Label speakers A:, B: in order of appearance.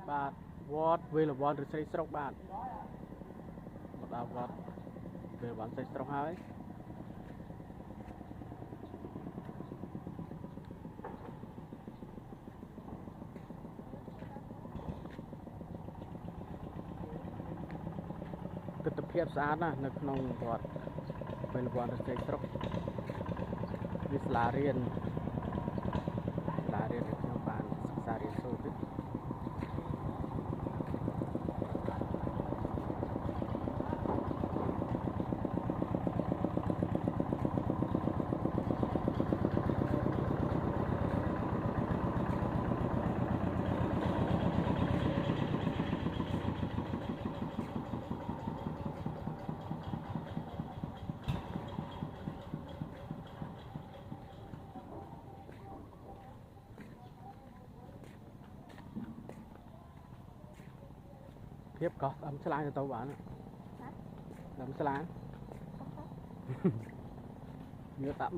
A: បាទវត្តវេលវ័នឬស្រីស្រុកបាទមកដល់វត្តវេលវ័នស្រីស្រុកហើយទិដ្ឋភាពស្អាតណាស់នៅក្នុងវត្តវេលវ័នឬស្រីស្រុកវាសាលារៀនដែលខ្ញុំបានសិក្សារៀនសូត្រភាពកោះស្អឹមឆ្លាញ់ទៅបានស្អឹមឆ្លាញ់ញើដាក់មុខ